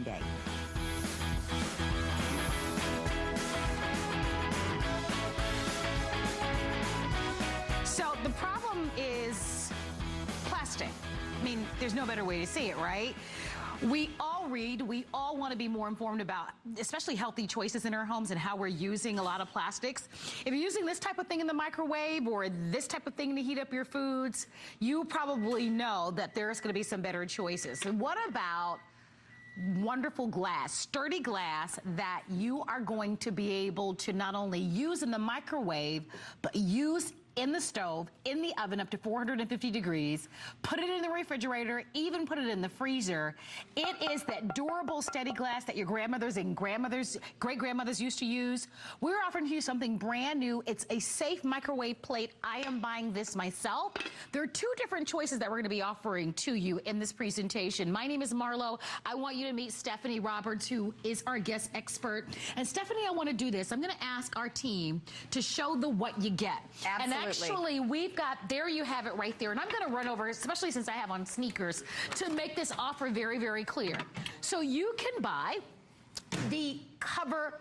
Day. So the problem is plastic. I mean, there's no better way to say it, right? We all read, we all want to be more informed about, especially healthy choices in our homes and how we're using a lot of plastics. If you're using this type of thing in the microwave or this type of thing to heat up your foods, you probably know that there's going to be some better choices. And what about wonderful glass, sturdy glass that you are going to be able to not only use in the microwave, but use in the stove, in the oven up to 450 degrees, put it in the refrigerator, even put it in the freezer. It is that durable, steady glass that your grandmothers and great-grandmothers used to use. We're offering you something brand new. It's a safe microwave plate. I am buying this myself. There are two different choices that we're going to be offering to you in this presentation. My name is Marlo. I want you to meet Stephanie Roberts, who is our guest expert. And Stephanie, I want to do this. I'm going to ask our team to show the what you get. Absolutely. And actually, we've got, there you have it right there. And I'm going to run over, especially since I have on sneakers, to make this offer very, very clear. So you can buy the cover.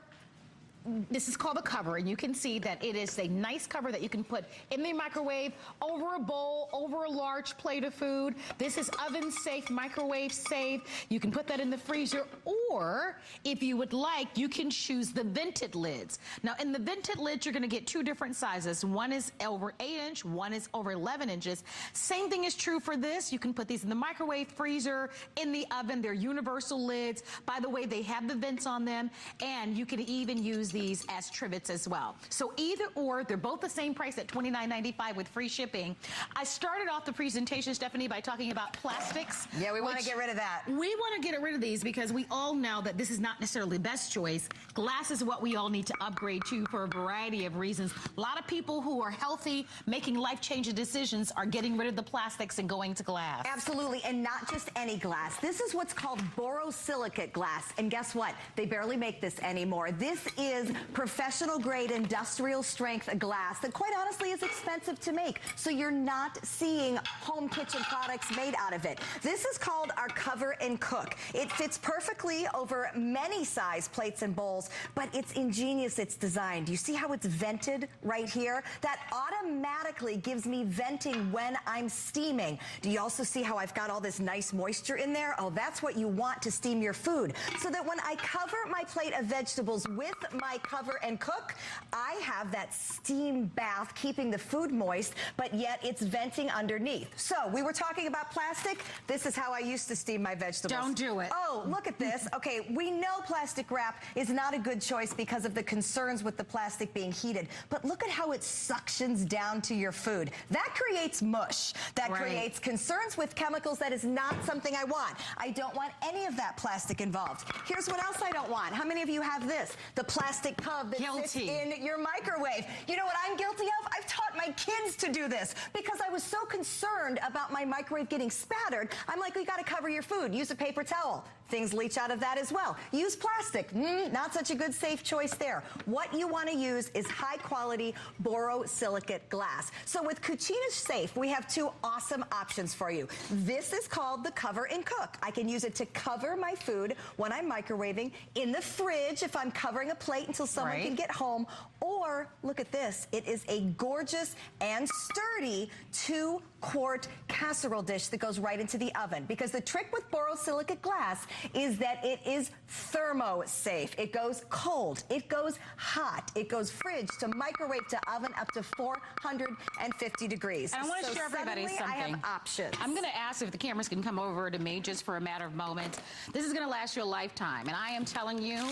This is called the cover, and you can see that it is a nice cover that you can put in the microwave, over a bowl, over a large plate of food. This is oven safe, microwave safe. You can put that in the freezer, or if you would like, you can choose the vented lids. Now, in the vented lids, you're going to get two different sizes. One is over 8 inch, one is over 11 inches. Same thing is true for this. You can put these in the microwave, freezer, in the oven. They're universal lids. By the way, they have the vents on them, and you can even use these as trivets as well. So either or, they're both the same price at $29.95 with free shipping. I started off the presentation, Stephanie, by talking about plastics. Yeah, we want to get rid of that. We want to get rid of these because we all know that this is not necessarily the best choice. Glass is what we all need to upgrade to for a variety of reasons. A lot of people who are healthy, making life-changing decisions, are getting rid of the plastics and going to glass. Absolutely, and not just any glass. This is what's called borosilicate glass, and guess what? They barely make this anymore. This is professional grade industrial strength glass that quite honestly is expensive to make, so you're not seeing home kitchen products made out of it. This is called our cover and cook. It fits perfectly over many size plates and bowls, but it's ingenious. It's designed. You see how it's vented right here? That automatically gives me venting when I'm steaming. Do you also see how I've got all this nice moisture in there? Oh, that's what you want to steam your food, so that when I cover my plate of vegetables with my cover and cook, I have that steam bath keeping the food moist, but yet it's venting underneath. So we were talking about plastic. This is how I used to steam my vegetables. Don't do it. Oh, look at this. Okay, we know plastic wrap is not a good choice because of the concerns with the plastic being heated, but look at how it suctions down to your food. That creates mush. That creates concerns with chemicals. That is not something I want. I don't want any of that plastic involved. Here's what else I don't want. How many of you have this? The plastic tub that sits in your microwave. You know what I'm guilty of? I've taught my kids to do this because I was so concerned about my microwave getting spattered. I'm like, we got to cover your food. Use a paper towel. Things leach out of that as well. Use plastic. Not such a good safe choice there. What you want to use is high quality borosilicate glass. So with Cuchina Safe, we have two awesome options for you. This is called the cover and cook. I can use it to cover my food when I'm microwaving, in the fridge if I'm covering a plate until someone can get home, or look at this. It is a gorgeous and sturdy 2-quart casserole dish that goes right into the oven, because the trick with borosilicate glass is that it is thermo safe. It goes cold, it goes hot, it goes fridge to microwave to oven up to 450 degrees. And I want to share everybody something. I have options. I'm going to ask if the cameras can come over to me just for a matter of moments. This is going to last you a lifetime, and I am telling you,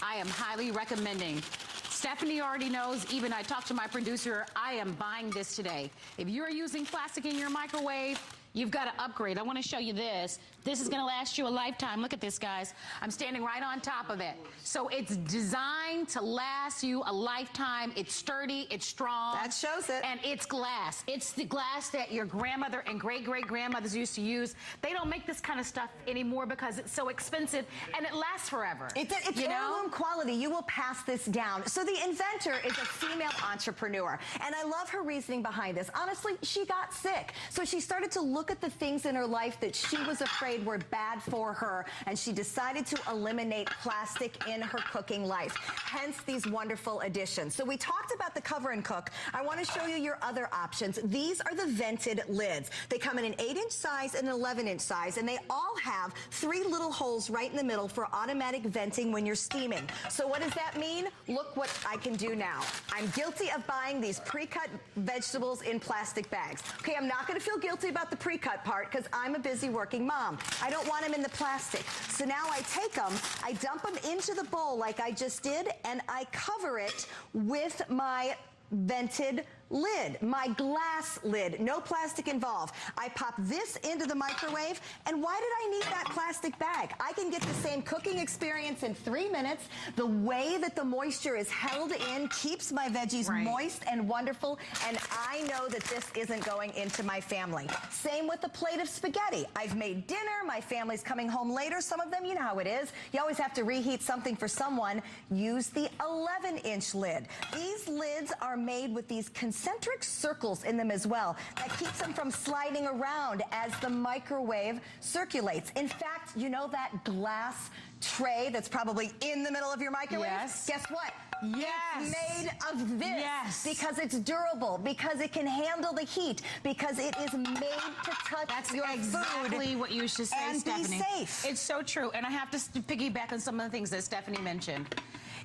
I am highly recommending. Stephanie already knows, even I talked to my producer, I am buying this today. If you're using plastic in your microwave, you've got to upgrade. I want to show you this. This is going to last you a lifetime. Look at this, guys. I'm standing right on top of it. So it's designed to last you a lifetime. It's sturdy. It's strong. That shows it. And it's glass. It's the glass that your grandmother and great-great-grandmothers used to use. They don't make this kind of stuff anymore because it's so expensive, and it lasts forever. It's heirloom quality. You will pass this down. So the inventor is a female entrepreneur, and I love her reasoning behind this. Honestly, she got sick, so she started to look at the things in her life that she was afraid afraid were bad for her, and she decided to eliminate plastic in her cooking life. Hence these wonderful additions. So we talked about the cover and cook. I want to show you your other options. These are the vented lids. They come in an 8-inch size and an 11-inch size, and they all have 3 little holes right in the middle for automatic venting when you're steaming. So what does that mean? Look what I can do now. I'm guilty of buying these pre-cut vegetables in plastic bags. Okay, I'm not going to feel guilty about the pre-cut part because I'm a busy working mom. I don't want them in the plastic. So now I take them, I dump them into the bowl like I just did, and I cover it with my vented lid, my glass lid, no plastic involved. I pop this into the microwave, and why did I need that plastic bag? I can get the same cooking experience in 3 minutes. The way that the moisture is held in keeps my veggies moist and wonderful, and I know that this isn't going into my family. Same with the plate of spaghetti. I've made dinner, my family's coming home later. Some of them, you know how it is. You always have to reheat something for someone. Use the 11-inch lid. These lids are made with these concentric circles in them as well. That keeps them from sliding around as the microwave circulates. In fact, you know that glass tray that's probably in the middle of your microwave? Yes. Guess what? Yes. It's made of this. Yes. Because it's durable, because it can handle the heat, because it is made to touch your exactly food what you should say, and Stephanie. be safe. It's so true. And I have to piggyback on some of the things that Stephanie mentioned.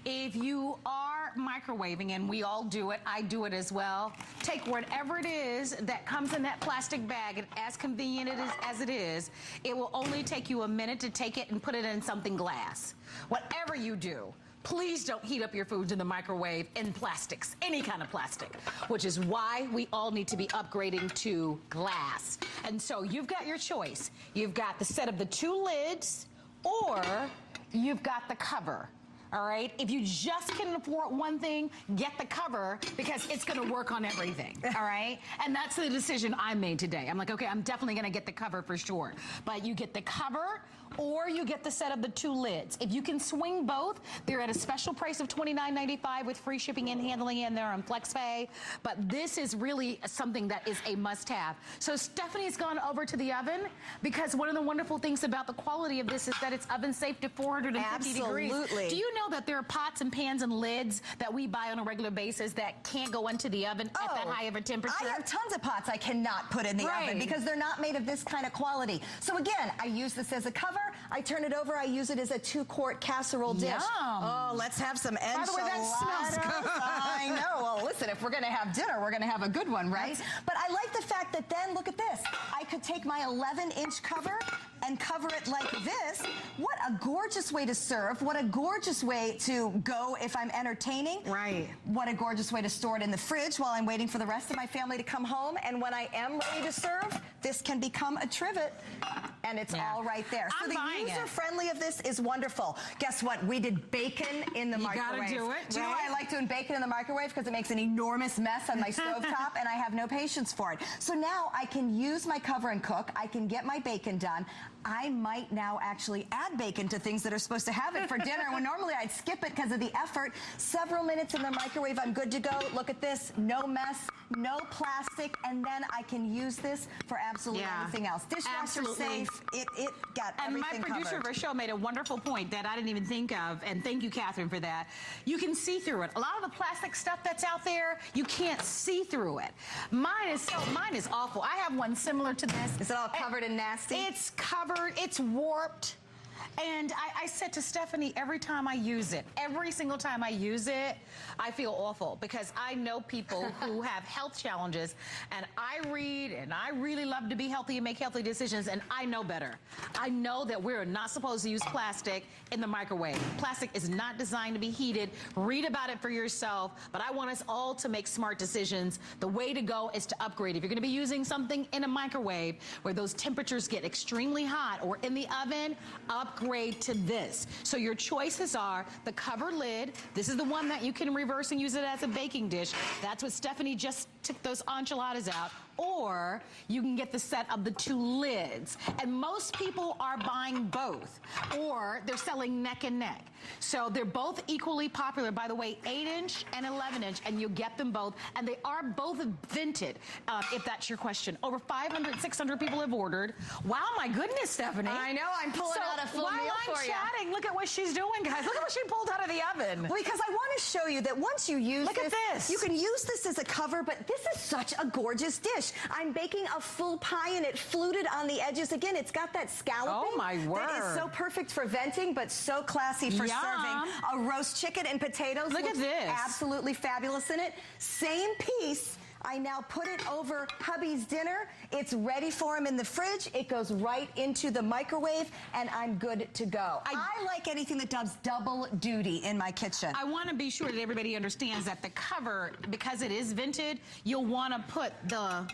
If you are microwaving, and we all do it, I do it as well, take whatever it is that comes in that plastic bag, and as convenient as it is, it will only take you a minute to take it and put it in something glass. Whatever you do, please don't heat up your foods in the microwave in plastics, any kind of plastic, which is why we all need to be upgrading to glass. And so you've got your choice. You've got the set of the 2 lids, or you've got the cover. All right, if you just can afford one thing, get the cover, because it's going to work on everything. All right, and that's the decision I made today. I'm like, okay, I'm definitely going to get the cover for sure. But you get the cover, or you get the set of the 2 lids. If you can swing both, they're at a special price of $29.95 with free shipping and handling, and they're on FlexPay. But this is really something that is a must-have. So Stephanie's gone over to the oven, because one of the wonderful things about the quality of this is that it's oven safe to 450 degrees. Absolutely. Do you know that there are pots and pans and lids that we buy on a regular basis that can't go into the oven at that high of a temperature? I have tons of pots I cannot put in the oven because they're not made of this kind of quality. So again, I use this as a cover. I turn it over. I use it as a 2-quart casserole dish. Yum. Oh, let's have some enchiladas. By the way, that smells good. I know. Well, listen, if we're going to have dinner, we're going to have a good one, right? But I like the fact that then, look at this. I could take my 11-inch cover and cover it like this. What a gorgeous way to serve. What a gorgeous way to go if I'm entertaining. Right. What a gorgeous way to store it in the fridge while I'm waiting for the rest of my family to come home. And when I am ready to serve, this can become a trivet, and it's all right there. So the user-friendly of this is wonderful. Guess what? We did bacon in the microwave. You gotta do it, Do you know why I like doing bacon in the microwave? Because it makes an enormous mess on my stovetop, and I have no patience for it. So now I can use my cover and cook. I can get my bacon done. I might now actually add bacon to things that are supposed to have it for dinner, when normally I'd skip it because of the effort. Several minutes in the microwave, I'm good to go. Look at this, no mess, no plastic, and then I can use this for absolutely anything else. Dishwasher safe, it got everything covered. And my producer of our show made a wonderful point that I didn't even think of, and thank you, Catherine, for that. You can see through it. A lot of the plastic stuff that's out there, you can't see through it. Mine is awful. I have one similar to this. Is it all covered and nasty? It's covered. It's warped. And I said to Stephanie, every time I use it, every single time I use it, I feel awful, because I know people who have health challenges, and I read, and I really love to be healthy and make healthy decisions, and I know better. I know that we're not supposed to use plastic in the microwave. Plastic is not designed to be heated. Read about it for yourself, but I want us all to make smart decisions. The way to go is to upgrade. If you're going to be using something in a microwave where those temperatures get extremely hot, or in the oven, upgrade to this. So your choices are the cover lid. This is the one that you can reverse and use it as a baking dish. That's what Stephanie just took those enchiladas out. or you can get the set of the 2 lids. And most people are buying both, or they're selling neck and neck. So they're both equally popular. By the way, 8-inch and 11-inch, and you get them both. And they are both vented, if that's your question. Over 500, 600 people have ordered. Wow, my goodness, Stephanie. I know, I'm pulling out a full meal for you. While I'm chatting, look at what she's doing, guys. Look at what she pulled out of the oven. Well, because I want to show you that once you use Look at this. You can use this as a cover, but this is such a gorgeous dish. I'm baking a full pie, and it fluted on the edges. Again, it's got that scalloping. Oh, my word. That is so perfect for venting, but so classy for serving a roast chicken and potatoes. Look at this. Absolutely fabulous in it. Same piece. I now put it over hubby's dinner. It's ready for him in the fridge. It goes right into the microwave, and I'm good to go. I like anything that does double duty in my kitchen. I want to be sure that everybody understands that the cover, because it is vented, you'll want to put the...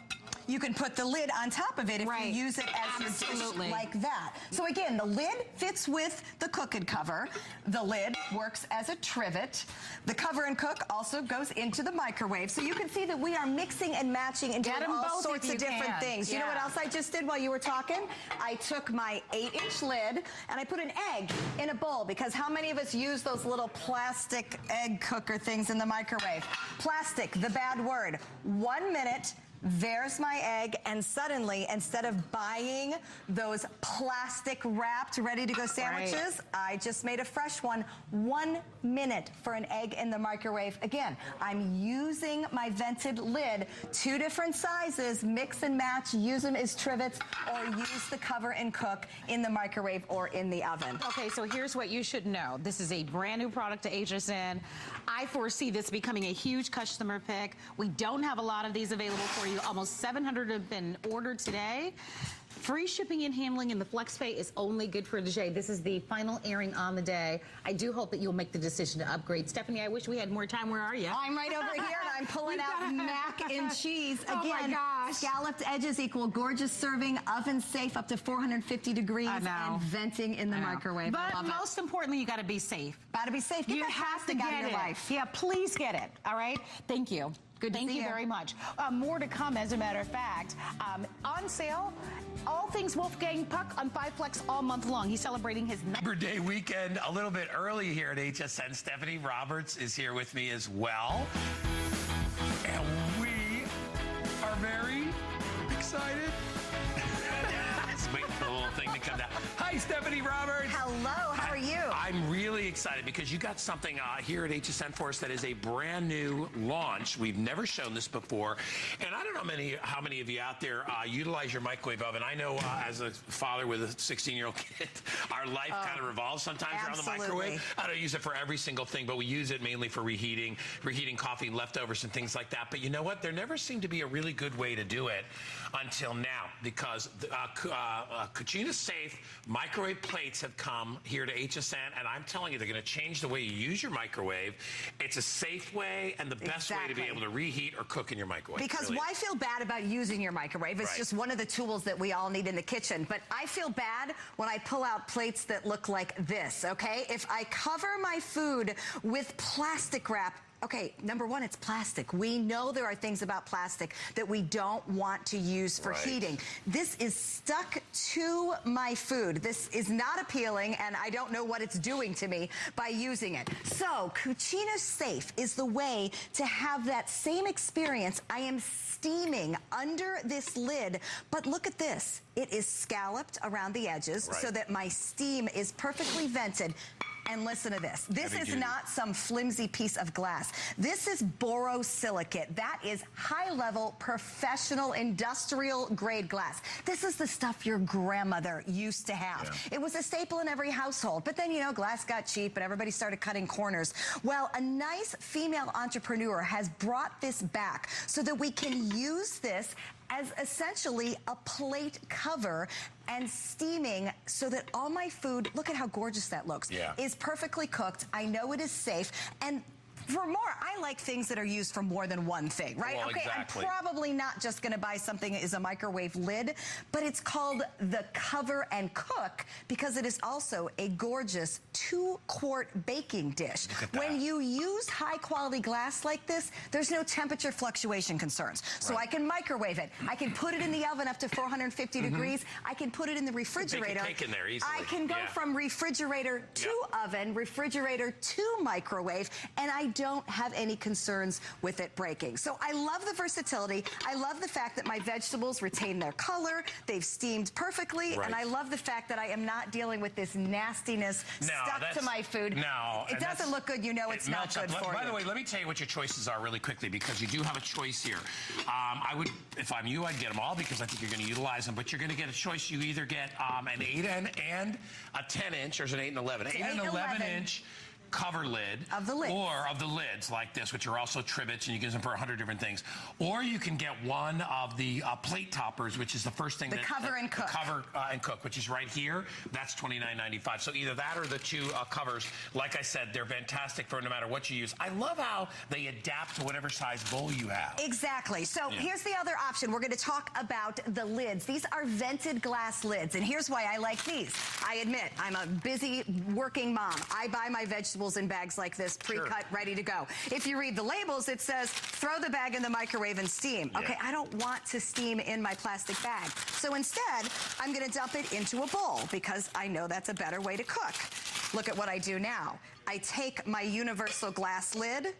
You can put the lid on top of it if you use it as your dish like that. So again, the lid fits with the cooking cover. The lid works as a trivet. The cover and cook also goes into the microwave. So you can see that we are mixing and matching and doing all sorts of different things. You know what else I just did while you were talking? I took my 8-inch lid and I put an egg in a bowl, because how many of us use those little plastic egg cooker things in the microwave? Plastic, the bad word. 1 minute. There's my egg, and suddenly, instead of buying those plastic wrapped, ready to go sandwiches, I just made a fresh one. 1 minute for an egg in the microwave. Again, I'm using my vented lid, 2 different sizes, mix and match, use them as trivets, or use the cover and cook in the microwave or in the oven. Okay, so here's what you should know. This is a brand new product to HSN. I foresee this becoming a huge customer pick. We don't have a lot of these available for you. Almost 700 have been ordered today. Free shipping and handling, and the FlexPay is only good for the day. This is the final airing on the day. I do hope that you'll make the decision to upgrade. Stephanie, I wish we had more time. Where are you? I'm right over here, and I'm pulling out mac and cheese. Again, oh my gosh. Scalloped edges equal gorgeous serving, oven safe up to 450 degrees, and venting in the microwave. But most importantly, you got to be safe. Got to be safe. Get you that have to plastic get out of your it. life. Yeah, please get it. All right. Thank you. Good to see you. Thank you very much. More to come, as a matter of fact. On sale, all things Wolfgang Puck on 5-Plex all month long. He's celebrating his Labor Day weekend a little bit early here at HSN. Stephanie Roberts is here with me as well. And we are very excited. Just waiting for the little thing to come down. Hi, Stephanie Roberts. Hello, how are you? I'm really excited because you got something here at HSN for us that is a brand new launch. We've never shown this before. And I don't know how many of you out there utilize your microwave oven. I know as a father with a 16-year-old kid, our life kind of revolves sometimes around the microwave. I don't use it for every single thing, but we use it mainly for reheating coffee, leftovers, and things like that. But you know what? There never seemed to be a really good way to do it until now, because Cuchina Safe microwave plates have come here to HSN, and I'm telling you, they're going to change the way you use your microwave. It's a safe way and the best way to be able to reheat or cook in your microwave. Because why feel bad about using your microwave? It's just one of the tools that we all need in the kitchen. But I feel bad when I pull out plates that look like this, okay? If I cover my food with plastic wrap, okay, number one, it's plastic. We know there are things about plastic that we don't want to use for heating. This is stuck to my food. This is not appealing, and I don't know what it's doing to me by using it. So, Cuchina Safe is the way to have that same experience. I am steaming under this lid, but look at this. It is scalloped around the edges so that my steam is perfectly vented. And listen to this. This is not some flimsy piece of glass. This is borosilicate. That is high-level, professional, industrial-grade glass. This is the stuff your grandmother used to have. It was a staple in every household. But then, you know, glass got cheap and everybody started cutting corners. Well, a nice female entrepreneur has brought this back so that we can use this as essentially a plate cover and steaming so that all my food, look at how gorgeous that looks, is perfectly cooked. I know it is safe. And for more, I like things that are used for more than one thing, right? Well, okay, exactly. I'm probably not just going to buy something that is a microwave lid, but it's called the Cover and Cook because it is also a gorgeous 2-quart baking dish. Look at that. When you use high-quality glass like this, there's no temperature fluctuation concerns. So I can microwave it. I can put it in the oven up to 450 degrees. I can put it in the refrigerator. Bake a cake in there easily. I can go from refrigerator to oven, refrigerator to microwave, and I don't have any concerns with it breaking. So I love the versatility. I love the fact that my vegetables retain their color. They've steamed perfectly, and I love the fact that I am not dealing with this nastiness stuck to my food. No, it doesn't look good. You know it's not good for you. By the way, let me tell you what your choices are really quickly because you do have a choice here. I would, if I'm you, I'd get them all because I think you're going to utilize them. But you're going to get a choice. You either get an 8 and a 10 inch. There's an 8 and 11. 8 and 11 inch cover lid of the lids. Or of the lids like this, which are also trivets, and you can use them for 100 different things. Or you can get one of the plate toppers, which is the first thing. The Cover and Cook. Cover and Cook, which is right here. That's $29.95. So either that or the two covers. Like I said, they're fantastic for no matter what you use. I love how they adapt to whatever size bowl you have. Exactly. So here's the other option. We're going to talk about the lids. These are vented glass lids, and here's why I like these. I admit, I'm a busy working mom. I buy my vegetables in bags like this, pre-cut, ready to go. If you read the labels, it says, throw the bag in the microwave and steam. Okay, I don't want to steam in my plastic bag. So instead, I'm going to dump it into a bowl because I know that's a better way to cook. Look at what I do now. I take my universal glass lid,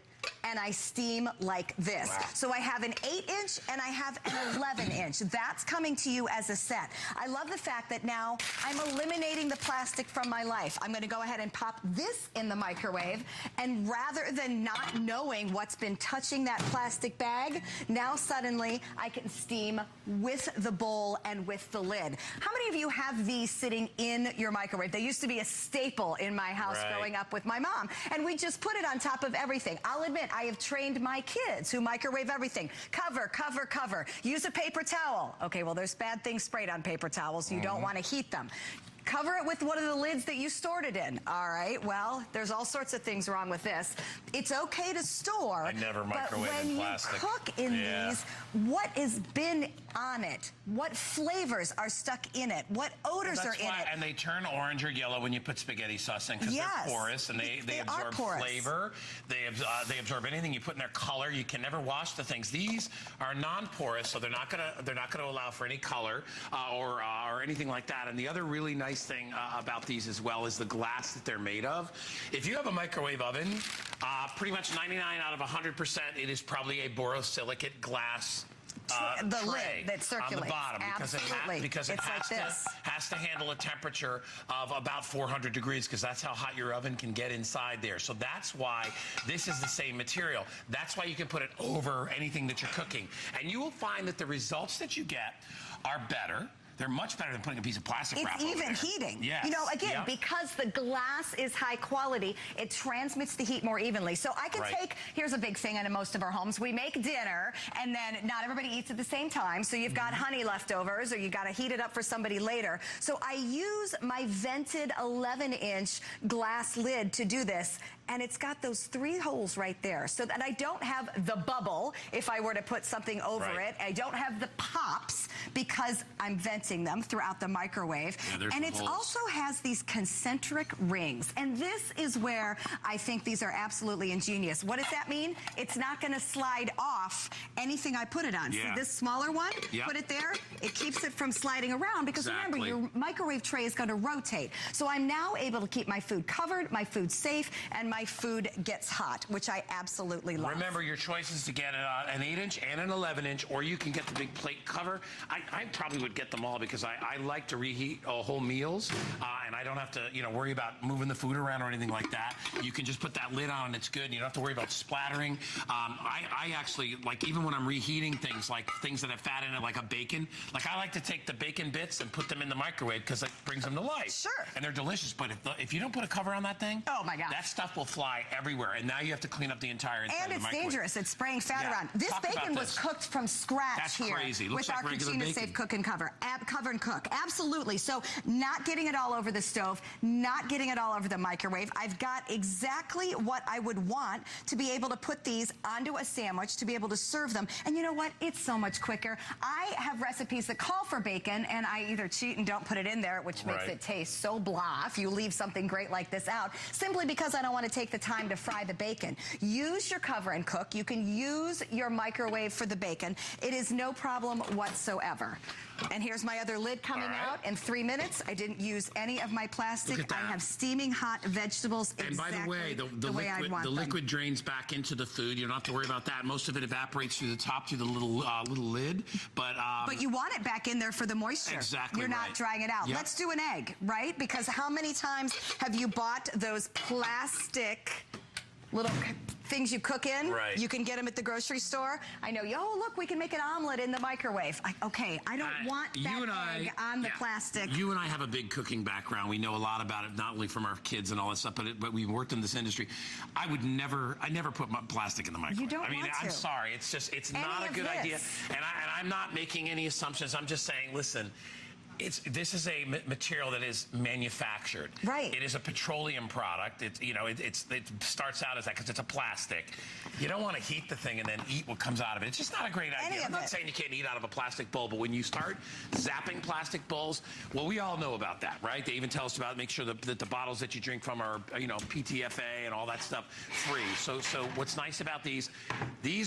and I steam like this. Wow. So I have an 8-inch and I have an 11-inch. That's coming to you as a set. I love the fact that now I'm eliminating the plastic from my life. I'm gonna go ahead and pop this in the microwave, and rather than not knowing what's been touching that plastic bag, now suddenly I can steam with the bowl and with the lid. How many of you have these sitting in your microwave? They used to be a staple in my house growing up with my mom, and we just put it on top of everything. I'll admit, I have trained my kids who microwave everything. Cover, cover, cover. Use a paper towel. Okay, well, there's bad things sprayed on paper towels, so you don't want to heat them. Cover it with one of the lids that you stored it in. All right, well, there's all sorts of things wrong with this. It's okay to store. I never microwave in plastic. But when you cook in these, what has been on it? What flavors are stuck in it? What odors are in it? And they turn orange or yellow when you put spaghetti sauce in because they're porous and they absorb flavor. They absorb anything you put in their color. You can never wash the things. These are non-porous, so they're not gonna allow for any color or anything like that. And the other really nice thing about these as well is the glass that they're made of. If you have a microwave oven, pretty much 99 out of 100%, it is probably a borosilicate glass the tray lid that circulates on the bottom because it has to handle a temperature of about 400 degrees because that's how hot your oven can get inside there. So that's why this is the same material. That's why you can put it over anything that you're cooking. And you will find that the results that you get are better. They're much better than putting a piece of plastic wrap over there. It's even heating. Yes. You know, again, because the glass is high quality, it transmits the heat more evenly. So I can take, here's a big thing in most of our homes. We make dinner, and then not everybody eats at the same time. So you've got honey leftovers, or you got to heat it up for somebody later. So I use my vented 11-inch glass lid to do this. And it's got those 3 holes right there so that I don't have the bubble if I were to put something over it. I don't have the pops because I'm venting them throughout the microwave. And it also has these concentric rings. And this is where I think these are absolutely ingenious. What does that mean? It's not going to slide off anything I put it on. See this smaller one? Put it there. It keeps it from sliding around because remember, your microwave tray is going to rotate. So I'm now able to keep my food covered, my food safe, and my food gets hot, which I absolutely love. Remember, your choice is to get an 8-inch and an 11-inch, or you can get the big plate cover. I probably would get them all because I like to reheat whole meals, and I don't have to, worry about moving the food around or anything like that. You can just put that lid on and it's good. And you don't have to worry about splattering. I actually, like, even when I'm reheating things, like things that have fat in it, like a bacon, like I like to take the bacon bits and put them in the microwave because it brings them to life. Sure. And they're delicious, but if you don't put a cover on that thing, oh my God, that stuff will fly everywhere, and now you have to clean up the entire inside of the microwave. And it's dangerous. It's spraying fat around. This bacon was cooked from scratch. That's crazy. With our Cuchina Safe Cook and Cover. cover and cook. Absolutely. So not getting it all over the stove, not getting it all over the microwave. I've got exactly what I would want to be able to put these onto a sandwich, to be able to serve them. And you know what? It's so much quicker. I have recipes that call for bacon, and I either cheat and don't put it in there, which makes it taste so blah if you leave something great like this out, simply because I don't want to take the time to fry the bacon. Use your cover and cook. You can use your microwave for the bacon. It is no problem whatsoever. And here's my other lid coming out in 3 minutes. I didn't use any of my plastic. I have steaming hot vegetables and exactly by the way, the liquid drains back into the food. You don't have to worry about that. Most of it evaporates through the top through the little lid. But you want it back in there for the moisture. Exactly. You're not drying it out. Yep. Let's do an egg, right? Because how many times have you bought those plastic little things you cook in? Right. You can get them at the grocery store. I know, oh, look, we can make an omelet in the microwave. Okay, I don't want that egg on the plastic. You and I have a big cooking background. We know a lot about it, not only from our kids and all that stuff, but we've worked in this industry. I never put my plastic in the microwave. You don't want to. I'm sorry. It's not a good idea. And I'm not making any assumptions. I'm just saying, listen, this is a material that is manufactured. Right. It is a petroleum product. It starts out as that because it's a plastic. You don't want to heat the thing and then eat what comes out of it. It's just not a great idea. I'm not saying you can't eat out of a plastic bowl, but when you start zapping plastic bowls, well, we all know about that, right? They even tell us about make sure that the bottles that you drink from are, PTFA and all that stuff free. So what's nice about these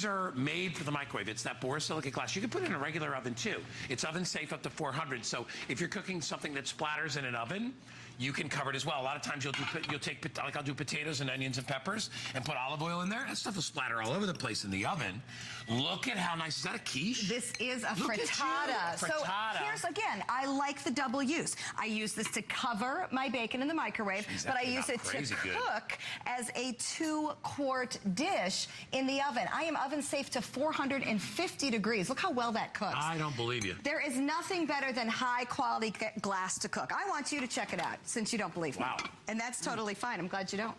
are made for the microwave. It's that borosilicate glass. You can put it in a regular oven too. It's oven safe up to 400. So if you're cooking something that splatters in an oven, you can cover it as well. A lot of times you'll take, like I'll do potatoes and onions and peppers and put olive oil in there. That stuff will splatter all over the place in the oven. Look at how nice. Is that a quiche? This is a frittata. So here's, again, I like the double use. I use this to cover my bacon in the microwave, but I use it to cook as a 2-quart dish in the oven. I am oven safe to 450 degrees. Look how well that cooks. I don't believe you. There is nothing better than high quality glass to cook. I want you to check it out, since you don't believe me. Wow. And that's totally fine. I'm glad you don't.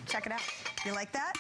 Check it out. You like that?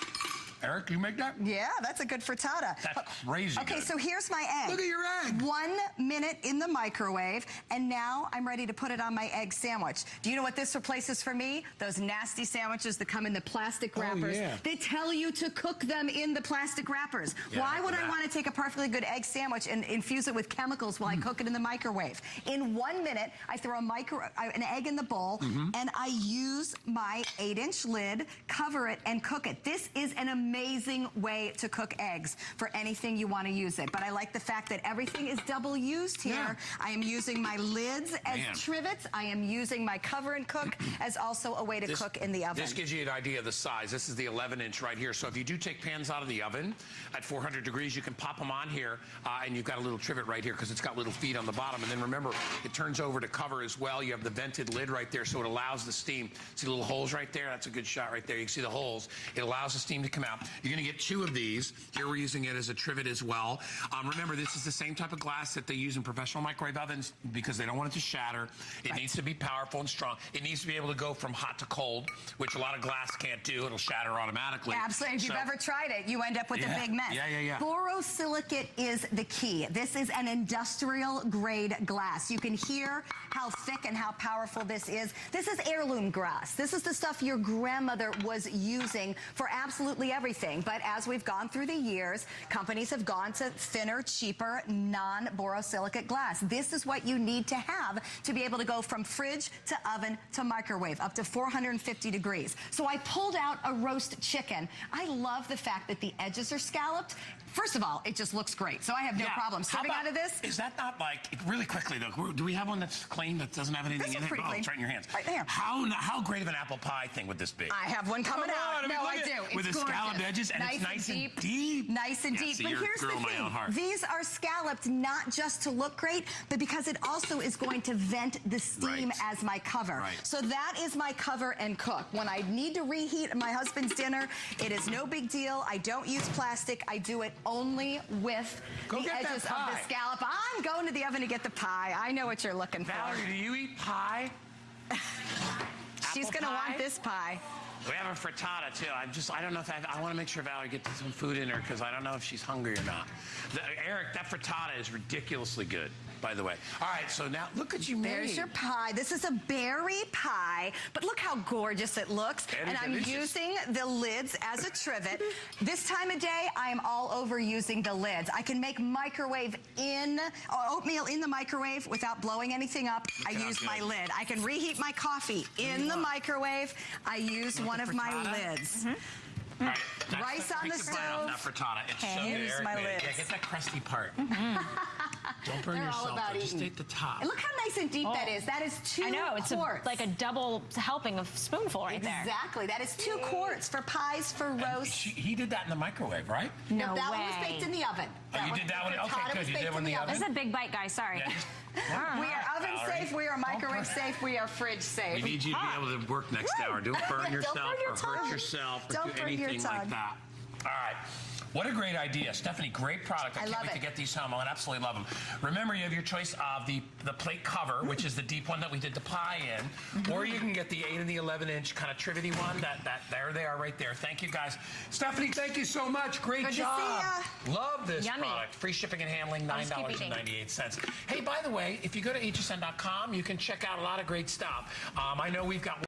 Eric, you make that? Yeah, that's a good frittata. That's crazy Okay, good. so here's my egg. Look at your egg. 1 minute in the microwave, and now I'm ready to put it on my egg sandwich. Do you know what this replaces for me? Those nasty sandwiches that come in the plastic wrappers. Yeah. They tell you to cook them in the plastic wrappers. Yeah, why would I want to take a perfectly good egg sandwich and infuse it with chemicals while I cook it in the microwave? In 1 minute, I throw an egg in the bowl, and I use my 8-inch lid, cover it, and cook it. This is an amazing way to cook eggs for anything you want to use it. But I like the fact that everything is double used here. Yeah. I am using my lids as trivets. I am using my cover and cook as also a way to cook in the oven. This gives you an idea of the size. This is the 11-inch right here. So if you do take pans out of the oven at 400 degrees, you can pop them on here, and you've got a little trivet right here because it's got little feet on the bottom. And then remember, it turns over to cover as well. You have the vented lid right there, so it allows the steam. See the little holes right there? That's a good shot right there. You can see the holes. It allows the steam to come out. You're going to get 2 of these. Here we're using it as a trivet as well. Remember, this is the same type of glass that they use in professional microwave ovens because they don't want it to shatter. It needs to be powerful and strong. It needs to be able to go from hot to cold, which a lot of glass can't do. It'll shatter automatically. Absolutely. If you've ever tried it, you end up with a big mess. Yeah. Borosilicate is the key. This is an industrial grade glass. You can hear how thick and how powerful this is. This is heirloom glass. This is the stuff your grandmother was using for absolutely everything. But as we've gone through the years, companies have gone to thinner, cheaper, non-borosilicate glass. This is what you need to have to be able to go from fridge to oven to microwave up to 450 degrees. So I pulled out a roast chicken. I love the fact that the edges are scalloped. First of all, it just looks great. So I have no problem serving out of this. Is that not like, really quickly though, do we have one that's clean that doesn't have anything in it? Oh, it's right in your hands. Right there. How great of an apple pie thing would this be? I have one coming out. No, I do. With the scalloped edges, and it's nice and deep. Nice and deep. See, but here's the thing. These are scalloped not just to look great, but because it also is going to vent the steam as my cover. So that is my cover and cook. When I need to reheat my husband's dinner, it is no big deal. I don't use plastic. I do it only with the edges of the scallop. I'm going to the oven to get the pie. I know what you're looking for. Valerie, do you eat pie? She's going to want this pie. We have a frittata too. I don't know if I want to make sure Valerie gets some food in her because I don't know if she's hungry or not. Eric, that frittata is ridiculously good. by the way. All right, so now look at you. There's your pie. This is a berry pie, but look how gorgeous it looks. And I'm using the lids as a trivet. This time of day, I am all over using the lids. I can make oatmeal in the microwave without blowing anything up. I use my lid. I can reheat my coffee in the microwave. I use one of my lids. All right, Rice on the stove. That frittata. It's so Here's good. my lids. Yeah, get that crusty part. Don't burn yourself. Though. Just take the top. And look how nice and deep that is. That is 2 quarts. I know, it's like a double helping of spoonful right there. Exactly. That is 2 quarts for pies, for roast. He did that in the microwave, right? No, that one was baked in the oven. You did that one? Okay, good. You did one in the oven? This is a big bite, guys. Sorry. Yeah, we are oven safe, we are microwave safe, we are fridge safe. We need you to be able to work next hour. Don't burn yourself or hurt yourself or do anything like that. All right. What a great idea. Stephanie, great product. I can't wait to get these home. I would absolutely love them. Remember, you have your choice of the plate cover, which is the deep one that we did the pie in, or you can get the 8 and the 11-inch kind of trivety one. There they are right there. Thank you, guys. Stephanie, thank you so much. Great job. To see ya. Love this Yummy. product. Free shipping and handling, $9.98. Hey, by the way, if you go to hsn.com, you can check out a lot of great stuff. I know we've got